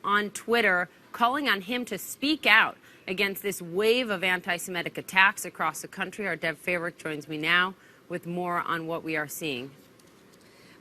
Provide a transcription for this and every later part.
on Twitter, calling on him to speak out against this wave of anti-Semitic attacks across the country. Our Deb Favorick joins me now with more on what we are seeing.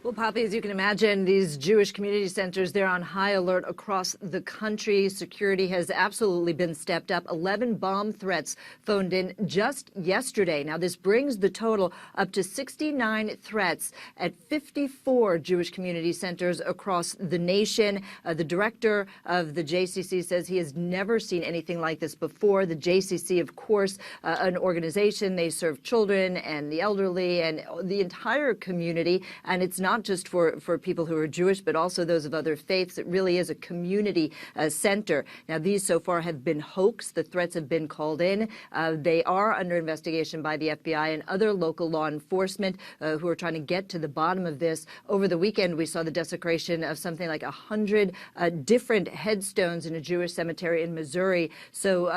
Well, Poppy, as you can imagine, these Jewish community centers, they're on high alert across the country. Security has absolutely been stepped up. 11 bomb threats phoned in just yesterday. Now, this brings the total up to 69 threats at 54 Jewish community centers across the nation. The director of the JCC says he has never seen anything like this before. The JCC, of course, an organization, they serve children and the elderly and the entire community. And it's not just for people who are Jewish, but also those of other faiths. It really is a community center. Now, these so far have been hoax. The threats have been called in. They are under investigation by the FBI and other local law enforcement who are trying to get to the bottom of this. Over the weekend, we saw the desecration of something like 100 different headstones in a Jewish cemetery in Missouri. So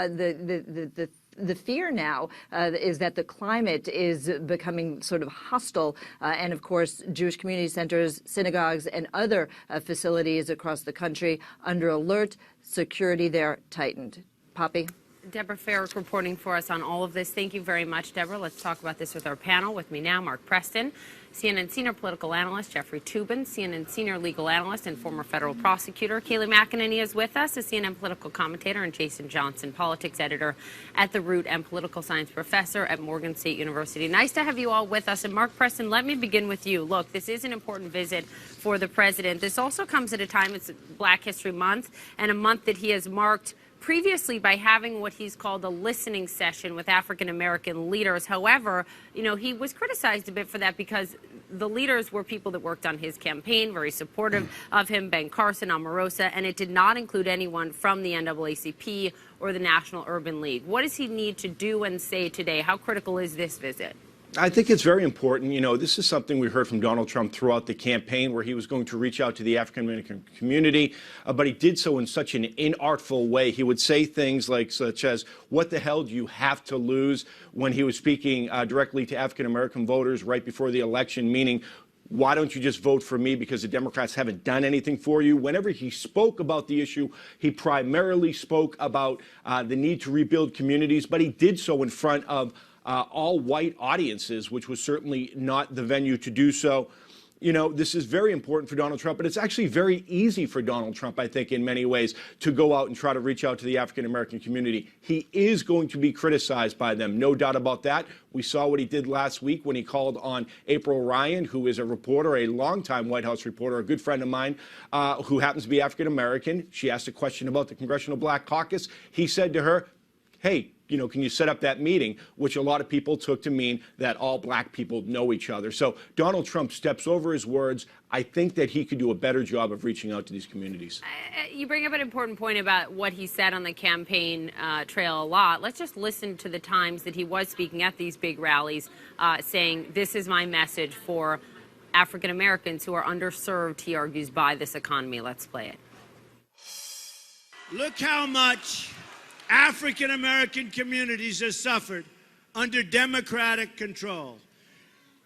the fear now is that the climate is becoming sort of hostile. And, of course, Jewish community centers, synagogues, and other facilities across the country under alert. Security there tightened. Poppy? Deborah Farrick reporting for us on all of this. Thank you very much, Deborah. Let's talk about this with our panel. With me now, Mark Preston, CNN senior political analyst, Jeffrey Toobin, CNN senior legal analyst and former federal prosecutor. Kayleigh McEnany is with us, a CNN political commentator, and Jason Johnson, politics editor at The Root and political science professor at Morgan State University. Nice to have you all with us. And Mark Preston, let me begin with you. Look, this is an important visit for the president. This also comes at a time, it's Black History Month, and a month that he has marked previously by having what he's called a listening session with African-American leaders. However, you know, he was criticized a bit for that because the leaders were people that worked on his campaign, very supportive of him, Ben Carson, Omarosa, and it did not include anyone from the NAACP or the National Urban League. What does he need to do and say today? How critical is this visit? I think it's very important. You know, this is something we heard from Donald Trump throughout the campaign, where he was going to reach out to the African-American community, but he did so in such an inartful way. He would say things like, such as, what the hell do you have to lose, when he was speaking directly to African-American voters right before the election, meaning, why don't you just vote for me because the Democrats haven't done anything for you? Whenever he spoke about the issue, he primarily spoke about the need to rebuild communities, but he did so in front of all white audiences, which was certainly not the venue to do so. You know, this is very important for Donald Trump, but it's actually very easy for Donald Trump, I think, in many ways, to go out and try to reach out to the African-American community. He is going to be criticized by them, no doubt about that. We saw what he did last week when he called on April Ryan, who is a reporter, a longtime White House reporter, a good friend of mine, who happens to be African-American. She asked a question about the Congressional Black Caucus. He said to her, hey, you know, can you set up that meeting, which a lot of people took to mean that all black people know each other. So Donald Trump steps over his words. I think that he could do a better job of reaching out to these communities. You bring up an important point about what he said on the campaign trail a lot. Let's just listen to the times that he was speaking at these big rallies, saying, this is my message for African Americans who are underserved, he argues, by this economy. Let's play it. Look how much African-American communities have suffered under Democratic control.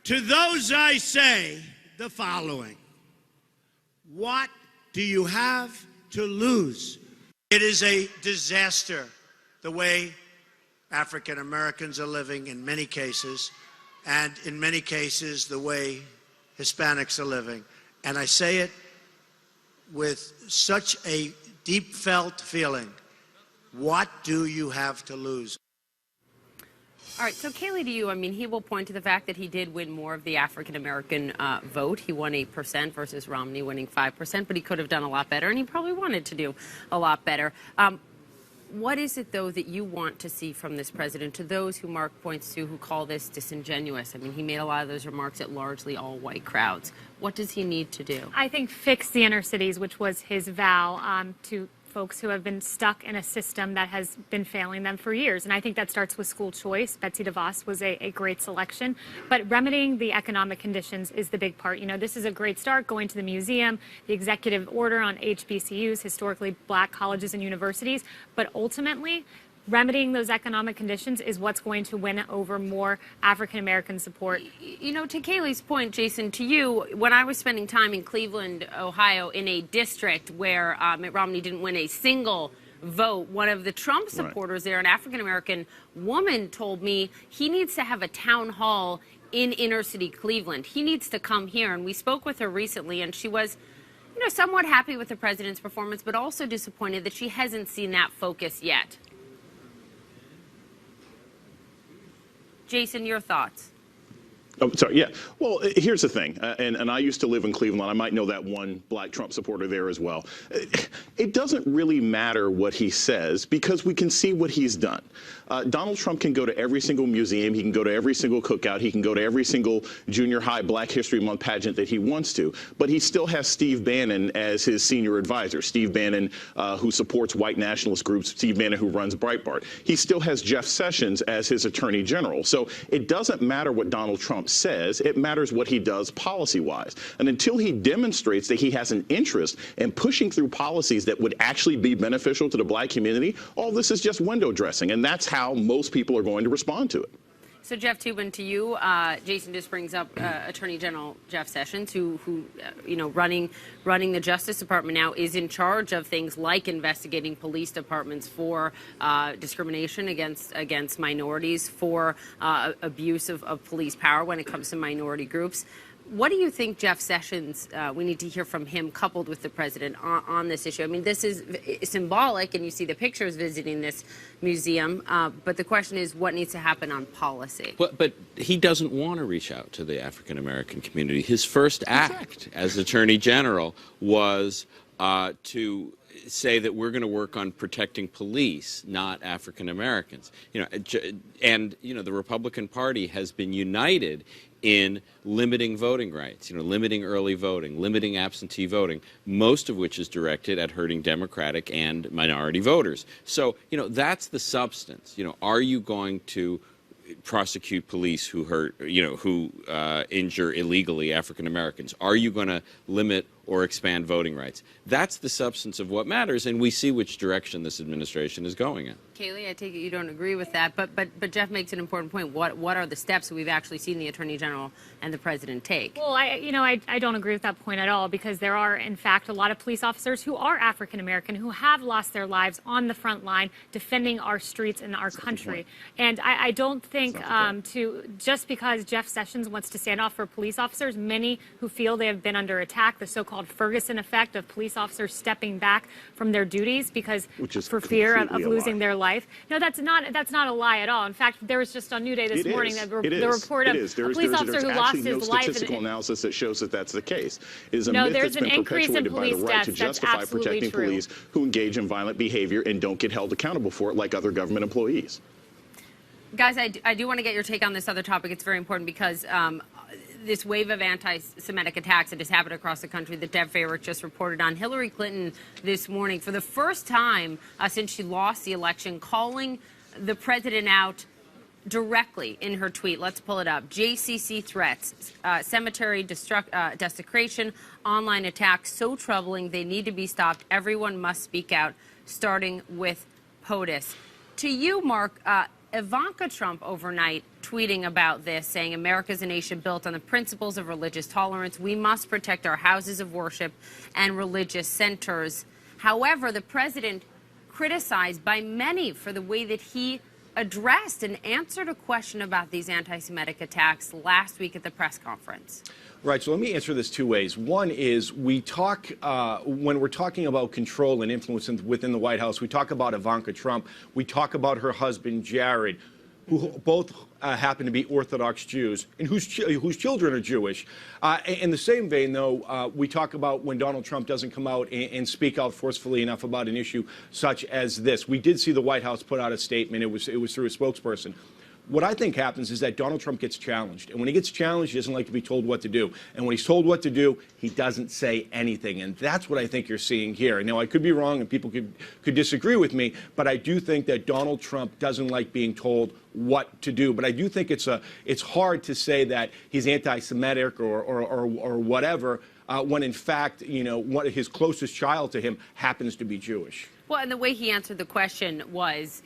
To those I say the following: what do you have to lose? It is a disaster the way African-Americans are living in many cases, and in many cases the way Hispanics are living. And I say it with such a deep felt feeling. What do you have to lose? All right, so Kayleigh, to you, I mean, he will point to the fact that he did win more of the African-American vote. He won 8% versus Romney winning 5%, but he could have done a lot better, and he probably wanted to do a lot better. What is it, though, that you want to see from this president, to those who Mark points to who call this disingenuous? I mean, he made a lot of those remarks at largely all white crowds. What does he need to do? I think fix the inner cities, which was his vow to folks who have been stuck in a system that has been failing them for years. And I think that starts with school choice. Betsy DeVos was a great selection. But remedying the economic conditions is the big part. You know, this is a great start, going to the museum, the executive order on HBCUs, historically black colleges and universities. But ultimately, remedying those economic conditions is what's going to win over more African-American support. You know, to Kaylee's point, Jason, to you, when I was spending time in Cleveland, Ohio, in a district where Mitt Romney didn't win a single vote, one of the Trump supporters there, an African-American woman, told me he needs to have a town hall in inner city Cleveland. He needs to come here. And we spoke with her recently, and she was, you know, somewhat happy with the president's performance, but also disappointed that she hasn't seen that focus yet. Jason, your thoughts? Oh, sorry. Yeah. Well, here's the thing, and I used to live in Cleveland. I might know that one black Trump supporter there as well. It doesn't really matter what he says because we can see what he's done. Donald Trump can go to every single museum. He can go to every single cookout. He can go to every single junior high Black History Month pageant that he wants to. But he still has Steve Bannon as his senior advisor. Steve Bannon, who supports white nationalist groups. Steve Bannon, who runs Breitbart. He still has Jeff Sessions as his attorney general. So it doesn't matter what Donald Trump says. It matters what he does policy-wise. And until he demonstrates that he has an interest in pushing through policies that would actually be beneficial to the black community, all this is just window dressing. And that's how most people are going to respond to it. So, Jeff Toobin, to you, Jason just brings up Attorney General Jeff Sessions, who you know, running the Justice Department now, is in charge of things like investigating police departments for discrimination against minorities, for abuse of police power when it comes to minority groups. What do you think Jeff Sessions, we need to hear from him coupled with the president on this issue? I mean, this is symbolic, and you see the pictures visiting this museum, but the question is what needs to happen on policy? But he doesn't want to reach out to the African-American community. His first act as Attorney General was to say that we're going to work on protecting police, not African Americans. You know, and you know, the Republican Party has been united in limiting voting rights, you know, limiting early voting, limiting absentee voting, most of which is directed at hurting Democratic and minority voters. So, you know, that's the substance. You know, are you going to prosecute police who hurt, you know, who injure illegally African Americans? Are you going to limit or expand voting rights? That's the substance of what matters, and we see which direction this administration is going in. Kaylee, I take it you don't agree with that, but Jeff makes an important point. What are the steps that we've actually seen the Attorney General and the President take? Well, I don't agree with that point at all, because there are, in fact, a lot of police officers who are African American who have lost their lives on the front line defending our streets and our country. And I don't think just because Jeff Sessions wants to stand off for police officers, many who feel they have been under attack, the so-called Ferguson effect of police officers stepping back from their duties because for fear of losing their life. No, that's not a lie at all. In fact, there was just on New Day this morning the report of a police officer who lost his life. There's no statistical analysis that shows that that's the case. It is a myth there's that's an been increase in perpetuated by the police right deaths. to That's justify absolutely protecting true. police who engage in violent behavior and don't get held accountable for it like other government employees. Guys, I do want to get your take on this other topic. It's very important because this wave of anti-Semitic attacks that has happened across the country that Deb Fayrick just reported on. Hillary Clinton this morning, for the first time since she lost the election, calling the president out directly in her tweet. Let's pull it up. JCC threats, cemetery desecration, online attacks, so troubling they need to be stopped. Everyone must speak out, starting with POTUS. To you, Mark, Ivanka Trump overnight tweeting about this, saying America's a nation built on the principles of religious tolerance. We must protect our houses of worship and religious centers. However, the president criticized by many for the way that he addressed and answered a question about these anti-Semitic attacks last week at the press conference. Right, so let me answer this two ways. One is we talk, when we're talking about control and influence within the White House, we talk about Ivanka Trump, we talk about her husband, Jared, who both happen to be Orthodox Jews and whose children are Jewish. In the same vein, though, we talk about when Donald Trump doesn't come out and speak out forcefully enough about an issue such as this. We did see the White House put out a statement. It was through a spokesperson. What I think happens is that Donald Trump gets challenged. And when he gets challenged, he doesn't like to be told what to do. And when he's told what to do, he doesn't say anything. And that's what I think you're seeing here. Now, I could be wrong and people could disagree with me, but I do think that Donald Trump doesn't like being told what to do. But I do think it's hard to say that he's anti-Semitic or whatever when in fact, his closest child to him happens to be Jewish. Well, and the way he answered the question was,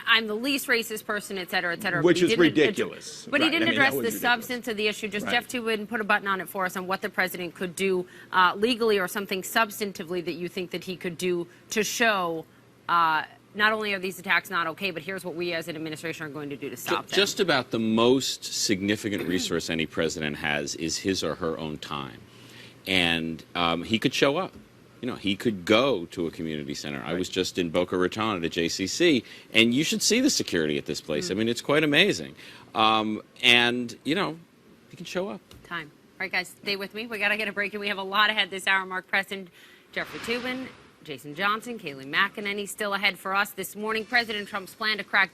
I'm the least racist person, et cetera, et cetera. Which is ridiculous. But he Right. didn't I mean, that address was the ridiculous. substance of the issue. Just Right. Jeff Toobin put a button on it for us on what the president could do legally or something substantively that you think that he could do to show not only are these attacks not okay, but here's what we as an administration are going to do to stop them. Just about the most significant resource any president has is his or her own time. And he could show up. He could go to a community center. Right. I was just in Boca Raton at a JCC, and you should see the security at this place. I mean, it's quite amazing. And, he can show up. Time. All right, guys, stay with me. We got to get a break, and we have a lot ahead this hour. Mark Preston, Jeffrey Toobin, Jason Johnson, Kayleigh McEnany still ahead for us this morning. President Trump's plan to crack